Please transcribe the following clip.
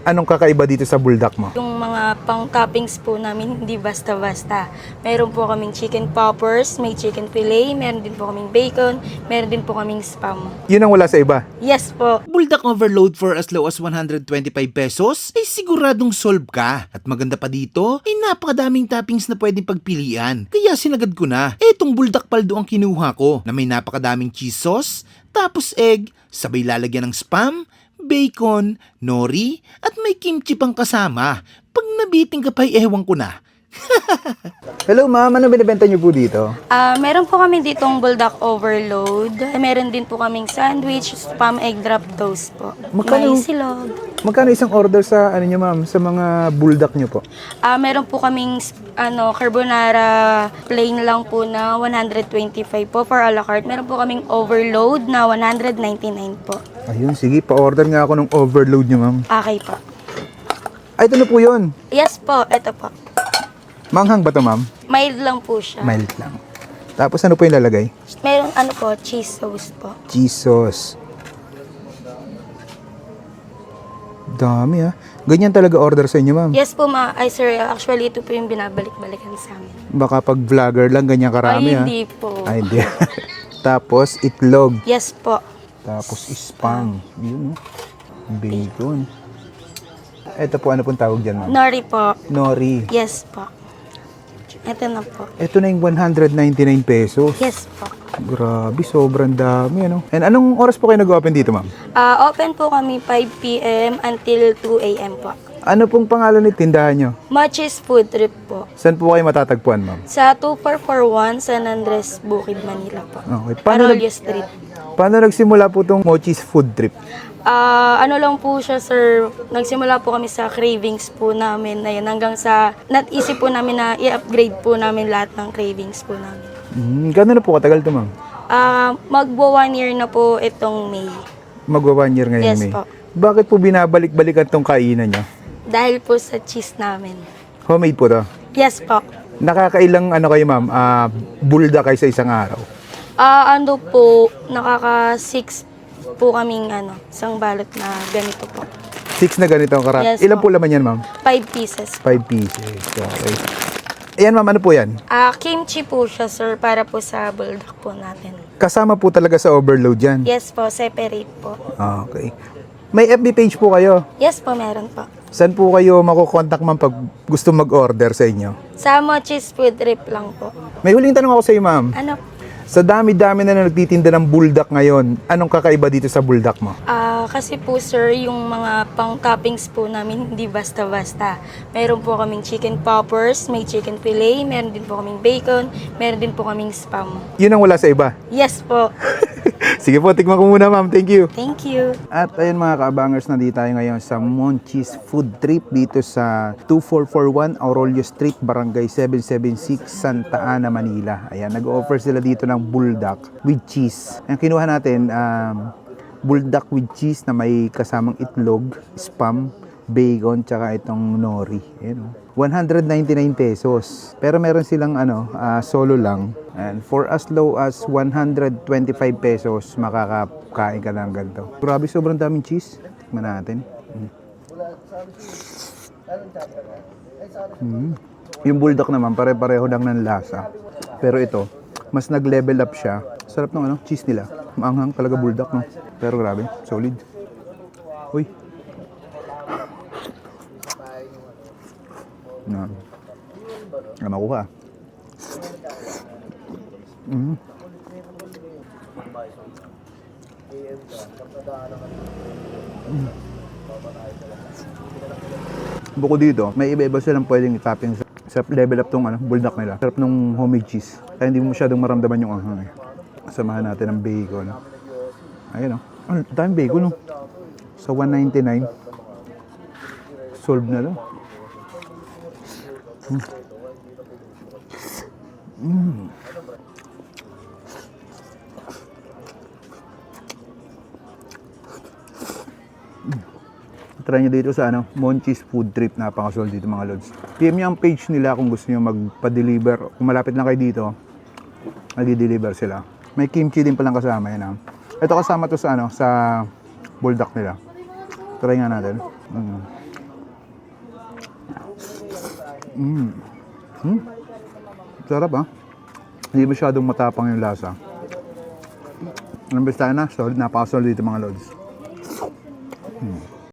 Anong kakaiba dito sa buldak mo? Yung mga pang-toppings po namin, hindi basta-basta. Meron po kaming chicken poppers, may chicken fillet, meron din po kaming bacon, meron din po kaming spam. Yun ang wala sa iba. Yes po. Buldak overload for as low as 125 pesos ay siguradong solve ka. At maganda pa dito ay napakadaming toppings na pwedeng pagpilian. Kaya sinagad ko na. Etong buldak paldo ang kinuha ko na may napakadaming cheese sauce, tapos egg, sabay lalagyan ng spam, bacon, nori, at may kimchi pang kasama. Pag nabiting ka pa ay ewan ko na. Hello ma'am, ano binibenta niyo po dito? Meron po kami ditong buldak overload. Meron din po kaming sandwich, spam egg drop toast po. Magkano? May silog. Magkano isang order sa ano niyo ma'am, sa mga buldak niyo po? Meron po kaming carbonara plain lang po na 125 po for a la carte. Meron po kaming overload na 199 po. Ayun, sige, pa-order nga ako ng overload niyo ma'am. Okay po. Ay, ito na po yun. Yes po, ito po. Manghang ba to ma'am? Mild lang po siya. Mild lang. Tapos ano po yung lalagay? Meron po, cheese sauce po. Cheese sauce. Dami ah. Ganyan talaga order sa inyo ma'am? Yes po ay sir, actually ito po yung binabalik-balikan sa amin. Baka pag vlogger lang ganyan karami Ay, ah. hindi po. Ay, hindi. Tapos itlog. Yes po. Tapos spam. Yun oh. Bacon. Ito po, ano pong tawag dyan ma'am? Nori po. Nori. Yes po. Ito na po. Ito na yung 199 pesos. Yes po. Grabe, sobrang dami ano. And anong oras po kayo nag-open dito ma'am? Open po kami 5 p.m. until 2 a.m. po. Ano pong pangalan ng tindahan nyo? Mochis Food Trip po. Saan po kayo matatagpuan ma'am? Sa 2441 San Andres, Bukid, Manila po. Okay. Parolio Street. Paano nagsimula po itong Mochis Food Trip? Ano lang po siya, sir. Nagsimula po kami sa cravings po namin na yun. Hanggang sa not-easy po namin na i-upgrade po namin lahat ng cravings po namin. Gano'n na po katagal ito ma'am? Magbo 1 year na po itong May. Magwa 1 year ngayon Yes May. po. Bakit po binabalik-balikan itong kainan nyo? Dahil po sa cheese namin. Homemade po to. Yes po. Nakakailang ano kayo ma'am, bulda kayo sa isang araw? Ano po, nakaka-6 po kaming isang balot na ganito po. 6 na ganito ang karat. Yes, Ilan po laman yan ma'am? 5 pieces. 5 pieces. Okay. Ayan ma'am, ano po yan? Kimchi po siya, sir, para po sa buldak po natin. Kasama po talaga sa overload yan? Yes po, separate po. Okay. May FB page po kayo? Yes po, meron po. Saan po kayo makukontak ma'am pag gusto mag-order sa inyo? Sa Mochis Food Trip lang po. May huling tanong ako sa iyo ma'am. Ano? Sa dami-dami na nagtitinda ng buldak ngayon, anong kakaiba dito sa buldak mo? Kasi po sir, yung mga pang-toppings po namin, hindi basta-basta. Meron po kaming chicken poppers, may chicken fillet, meron din po kaming bacon, meron din po kaming spam. Yun ang wala sa iba. Yes po. Sige po, tikman ko muna ma'am. Thank you. Thank you. At ayun mga kaabangers, nandito tayo ngayon sa Mochis Food Trip dito sa 2441 Aurelio Street, Barangay 776, Santa Ana, Manila. Ayan, nag-offer sila dito ng buldak with cheese. Ang kinuha natin, buldak with cheese na may kasamang itlog, spam, bacon, tsaka itong nori. Ayan, 199 pesos. Pero meron silang solo lang. And for as low as 125 pesos, makakakain ka ng ganito. Grabe, sobrang daming cheese. Tikman natin. Yung buldak naman, pare-pareho lang ng lasa. Pero ito, mas nag-level up siya. Sarap ng cheese nila. Maanghang talaga buldak, no? Pero grabe, solid. Uy. Makuha. Bukod dito, may iba-iba silang pwedeng i-topping sa level up tong buldak nila. Sarap nung homemade cheese. Kaya hindi mo masyadong maramdaman yung anghang eh. Samahan natin ng bacon. Ayun oh. Ang daming bacon oh. Sa 199. Solve na lang. Try nyo dito sa Mochis Food Trip. Napakasolid dito mga lods. PM nyo ang page nila kung gusto nyo magpa-deliver. Kung malapit lang kayo dito, mag-deliver sila. May kimchi din palang kasama yan. Ito kasama to sa sa buldak nila. Try nga natin. Sarap ah. Hindi masyadong matapang yung lasa. Ilang beses tayo na, solid, napaka-solid dito mga lods.